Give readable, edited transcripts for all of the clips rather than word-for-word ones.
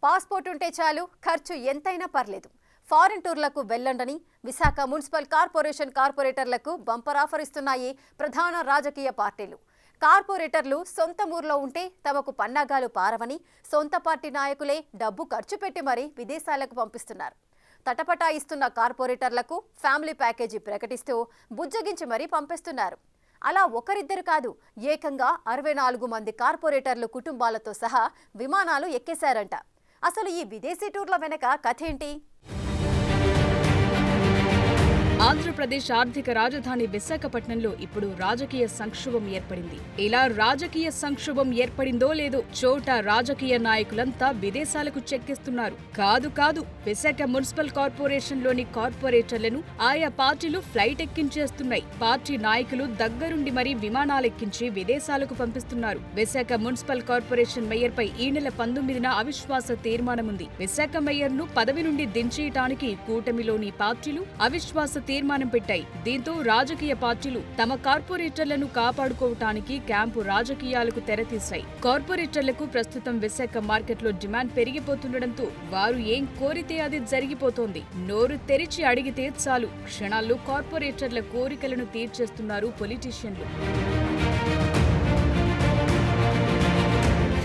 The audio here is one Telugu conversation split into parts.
పాస్పోర్ట్ ఉంటే చాలు, ఖర్చు ఎంతైనా పర్లేదు. ఫారిన్ టూర్లకు వెళ్లండని విశాఖ మున్సిపల్ కార్పొరేటర్లకు బంపర్ ఆఫర్ ఇస్తున్నాయి ప్రధాన రాజకీయ పార్టీలు. కార్పొరేటర్లు సొంత ఊర్లో ఉంటే తమకు పన్నాగాలు పారవని సొంత పార్టీ నాయకులే డబ్బు ఖర్చు పెట్టి మరీ విదేశాలకు పంపిస్తున్నారు. తటపటాయిస్తున్న కార్పొరేటర్లకు ఫ్యామిలీ ప్యాకేజీ ప్రకటిస్తూ బుజ్జగించి మరీ పంపిస్తున్నారు. అలా ఒకరిద్దరు కాదు, ఏకంగా 64 మంది కార్పొరేటర్లు కుటుంబాలతో సహా విమానాలు ఎక్కేశారంట. అసలు ఈ విదేశీ టూర్ల వెనక కథేంటి? ఆంధ్రప్రదేశ్ ఆర్థిక రాజధాని విశాఖపట్నంలో ఇప్పుడు రాజకీయ సంక్షోభం ఏర్పడింది. ఇలా రాజకీయ సంక్షోభం ఏర్పడిందో లేదో చోట రాజకీయ నాయకులంతా విదేశాలకు చెక్కిస్తున్నారు. కాదు విశాఖ మున్సిపల్ కార్పొరేషన్లోని కార్పొరేటర్లను ఆయా పార్టీలు ఫ్లైట్ ఎక్కించేస్తున్నాయి. పార్టీ నాయకులు దగ్గరుండి మరీ విమానాలెక్కించి విదేశాలకు పంపిస్తున్నారు. విశాఖ మున్సిపల్ కార్పొరేషన్ మేయర్పై ఈ నెల 19న అవిశ్వాస తీర్మానముంది. విశాఖ మేయర్ను పదవి నుండి దించేయటానికి కూటమిలోని పార్టీలు అవిశ్వాస తీర్మానం పెట్టాయి. దీంతో రాజకీయ పార్టీలు తమ కార్పొరేటర్లను కాపాడుకోవటానికి క్యాంపు రాజకీయాలకు తెరతీశాయి. కార్పొరేటర్లకు ప్రస్తుతం విశాఖ మార్కెట్లో డిమాండ్ పెరిగిపోతుండటంతో వారు ఏం కోరితే అది జరిగిపోతోంది. నోరు తెరిచి అడిగితే చాలు, క్షణాల్లో కార్పొరేటర్ల కోరికలను తీర్చేస్తున్నారు పొలిటీషియన్లు.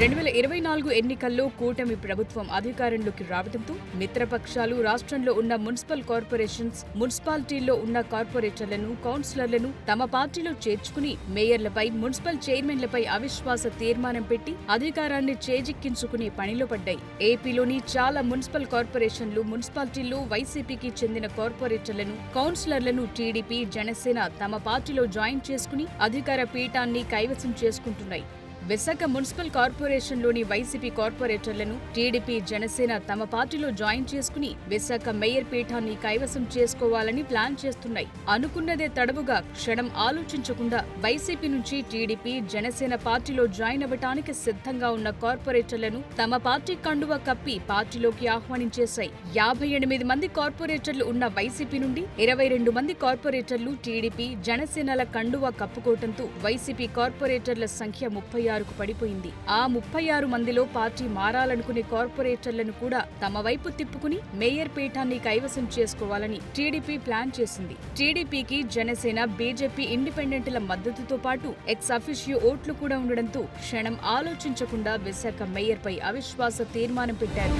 2024 ఎన్నికల్లో కూటమి ప్రభుత్వం అధికారంలోకి రావడంతో మిత్రపక్షాలు రాష్ట్రంలో ఉన్న మున్సిపల్ కార్పొరేషన్స్, మున్సిపాలిటీల్లో ఉన్న కార్పొరేటర్లను, కౌన్సిలర్లను తమ పార్టీలో చేర్చుకుని మేయర్లపై, మున్సిపల్ చైర్మన్లపై అవిశ్వాస తీర్మానం పెట్టి అధికారాన్ని చేజిక్కించుకునే పనిలో పడ్డాయి. ఏపీలోని చాలా మున్సిపల్ కార్పొరేషన్లు, మున్సిపాలిటీల్లో వైసీపీకి చెందిన కార్పొరేటర్లను, కౌన్సిలర్లను టీడీపీ, జనసేన తమ పార్టీలో జాయిన్ చేసుకుని అధికార పీఠాన్ని కైవసం చేసుకుంటున్నాయి. విశాఖ మున్సిపల్ కార్పొరేషన్లోని వైసీపీ కార్పొరేటర్లను టీడీపీ, జనసేన తమ పార్టీలో జాయిన్ చేసుకుని విశాఖ మేయర్ పీఠాన్ని కైవసం చేసుకోవాలని ప్లాన్ చేస్తున్నాయి. అనుకున్నదే తడవుగా క్షణం ఆలోచించకుండా వైసీపీ నుంచి టీడీపీ, జనసేన పార్టీలో జాయిన్ అవ్వటానికి సిద్ధంగా ఉన్న కార్పొరేటర్లను తమ పార్టీ కండువా కప్పి పార్టీలోకి ఆహ్వానించేశాయి. 58 మంది కార్పొరేటర్లు ఉన్న వైసీపీ నుండి 22 మంది కార్పొరేటర్లు టీడీపీ, జనసేనల కండువా కప్పుకోవడంతో వైసీపీ కార్పొరేటర్ల సంఖ్య 36కు పడిపోయింది. ఆ 36 మందిలో పార్టీ మారాలనుకునే కార్పొరేటర్లను కూడా తమ వైపు తిప్పుకుని మేయర్ పీఠాన్ని కైవసం చేసుకోవాలని టీడీపీ ప్లాన్ చేసింది. టీడీపీకి జనసేన, బీజేపీ, ఇండిపెండెంట్ల మద్దతుతో పాటు ఎక్స్ అఫిషియో ఓట్లు కూడా ఉండడంతో క్షణం ఆలోచించకుండా విశాఖ మేయర్పై అవిశ్వాస తీర్మానం పెట్టారు.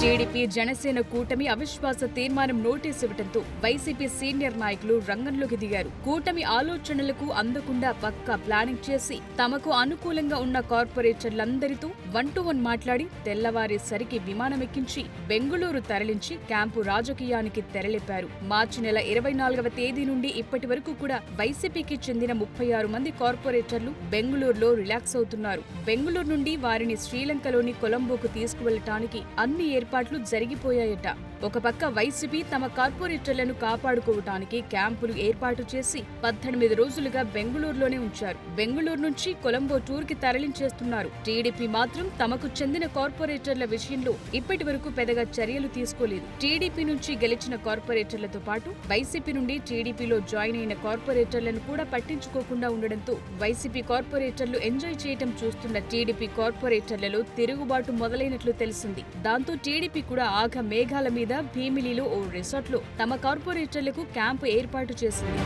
టీడీపీ, జనసేన కూటమి అవిశ్వాస తీర్మానం నోటీసు ఇవ్వడంతో వైసీపీ సీనియర్ నాయకులు రంగంలోకి దిగారు. కూటమి ఆలోచనలకు అందకుండా పక్కా ప్లానింగ్ చేసి తమకు అనుకూలంగా ఉన్న కార్పొరేటర్లందరితో 1-to-1 మాట్లాడి తెల్లవారేసరికి విమానం ఎక్కించి బెంగుళూరు తరలించి క్యాంపు రాజకీయానికి తెరలేపారు. మార్చి నెల 24వ తేదీ నుండి ఇప్పటి వరకు కూడా వైసీపీకి చెందిన 36 మంది కార్పొరేటర్లు బెంగుళూరులో రిలాక్స్ అవుతున్నారు. బెంగుళూరు నుండి వారిని శ్రీలంకలోని కొలంబోకు తీసుకువెళ్లటానికి అన్ని ఏర్పాట్లు జరిగిపోయాయట. ఒక పక్క వైసీపీ తమ కార్పొరేటర్లను కాపాడుకోవటానికి క్యాంపులు ఏర్పాటు చేసి 18 రోజులుగా బెంగుళూరులోనే ఉంచారు. బెంగుళూరు నుంచి కొలంబో టూర్ కి తరలించేస్తున్నారు. టీడీపీ మాత్రం తమకు చెందిన కార్పొరేటర్ల విషయంలో ఇప్పటి వరకు పెద్దగా చర్యలు తీసుకోలేదు. టీడీపీ నుంచి గెలిచిన కార్పొరేటర్లతో పాటు వైసీపీ నుండి టీడీపీలో జాయిన్ అయిన కార్పొరేటర్లను కూడా పట్టించుకోకుండా ఉండడంతో వైసీపీ కార్పొరేటర్లు ఎంజాయ్ చేయటం చూస్తున్న టీడీపీ కార్పొరేటర్లలో తిరుగుబాటు మొదలైనట్లు తెలిసింది. దాంతో టీడీపీ కూడా ఆగ మేఘాల మీద భీమిలిలో ఓ రిసార్ట్లో తమ కార్పొరేటర్లకు క్యాంపు ఏర్పాటు చేసింది.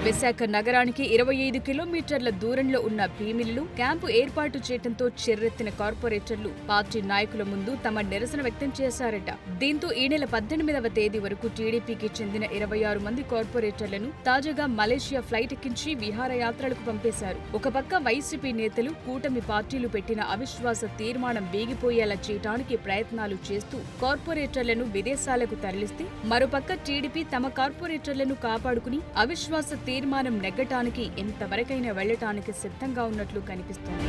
విశాఖ నగరానికి 25 కిలోమీటర్ల దూరంలో ఉన్న భీమిలిలో క్యాంపు ఏర్పాటు చేయడంతో చెర్రెత్తిన కార్పొరేటర్లు పార్టీ నాయకుల ముందు తమ నిరసన వ్యక్తం చేశారట. దీంతో ఈ నెల 18వ తేదీ వరకు టీడీపీకి చెందిన 26 మంది కార్పొరేటర్లను తాజాగా మలేషియా ఫ్లైట్ ఎక్కించి విహారయాత్రలకు పంపేశారు. ఒక పక్క వైసీపీ నేతలు కూటమి పార్టీలు పెట్టిన అవిశ్వాస తీర్మానం వేగిపోయేలా చేయడానికి ప్రయత్నాలు చేస్తూ కార్పొరేటర్లను విదేశాలకు తరలిస్తే, మరోపక్క టీడీపీ తమ కార్పొరేటర్లను కాపాడుకుని అవిశ్వాస తీర్మానం నెగ్గటానికి ఎంతవరకైనా వెళ్లటానికి సిద్ధంగా ఉన్నట్లు కనిపిస్తోంది.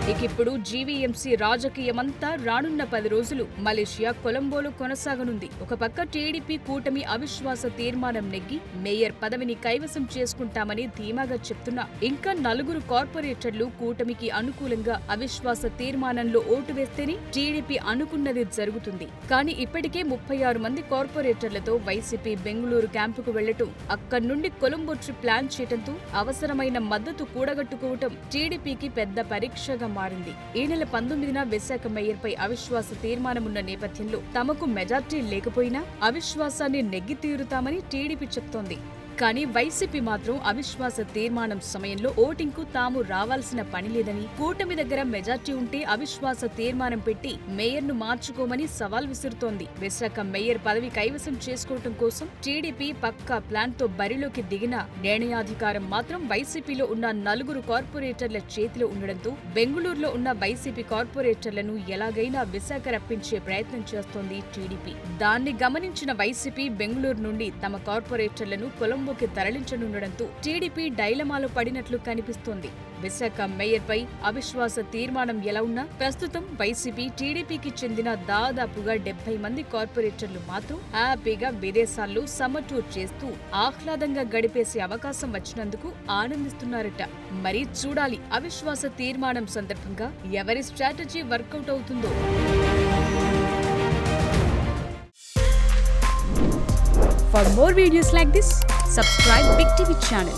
ఇప్పుడు జీవీఎంసీ రాజకీయమంతా రానున్న 10 రోజులు మలేషియా కొలంబోలో కొనసాగనుంది. ఒక పక్క టీడీపీ కూటమి అవిశ్వాస తీర్మానం నెగ్గి మేయర్ పదవిని కైవసం చేసుకుంటామని ధీమాగా చెప్తున్నా ఇంకా 4 కార్పొరేటర్లు కూటమికి అనుకూలంగా అవిశ్వాస తీర్మానంలో ఓటు వేస్తేనే టీడీపీ అనుకున్నది జరుగుతుంది. కానీ ఇప్పటికే 36 మంది కార్పొరేటర్లతో వైసీపీ బెంగళూరు క్యాంపుకు వెళ్లటం, అక్కడి నుండి కొలంబో ట్రిప్ ప్లాన్ చేయడంతో అవసరమైన మద్దతు కూడగట్టుకోవటం టీడీపీకి పెద్ద పరీక్షగా మారింది. ఈ నెల 19న విశాఖ మేయర్పై అవిశ్వాస తీర్మానమున్న నేపథ్యంలో తమకు మెజార్టీ లేకపోయినా అవిశ్వాసాన్ని నెగ్గి తీరుతామని టీడీపీ చెప్తోంది. కానీ వైసీపీ మాత్రం అవిశ్వాస తీర్మానం సమయంలో ఓటింగ్కు తాము రావాల్సిన పని లేదని, కూటమి దగ్గర మెజార్టీ ఉంటే అవిశ్వాస తీర్మానం పెట్టి మేయర్ను మార్చుకోమని సవాల్ విసురుతోంది. విశాఖ మేయర్ పదవి కైవసం చేసుకోవటం కోసం టీడీపీ పక్కా ప్లాన్ తో బరిలోకి దిగిన నిర్ణయాధికారం మాత్రం వైసీపీలో ఉన్న 4 కార్పొరేటర్ల చేతిలో ఉండడంతో బెంగళూరులో ఉన్న వైసీపీ కార్పొరేటర్లను ఎలాగైనా విశాఖ రప్పించే ప్రయత్నం చేస్తోంది టీడీపీ. దాన్ని గమనించిన వైసీపీ బెంగళూరు నుండి తమ కార్పొరేటర్లను కొలంబోకి తరలించనుండడంతో టీడీపీ డైలమాలో పడినట్లు కనిపిస్తోంది. విశాఖ మేయర్పై అవిశ్వాస తీర్మానం ఎలా ఉన్నా ప్రస్తుతం వైసీపీ టీడీపీకి చెందిన దాదాపుగా 70 మంది కార్పొరేటర్లు మాత్రం హ్యాపీగా విదేశాల్లో సమ్మర్ టూర్ చేస్తూ ఆహ్లాదంగా గడిపేసే అవకాశం వచ్చినందుకు ఆనందిస్తున్నారట. మరి చూడాలి అవిశ్వాస తీర్మానం సందర్భంగా ఎవరి స్ట్రాటజీ వర్కౌట్ అవుతుందో. For more videos like this, subscribe Big TV channel.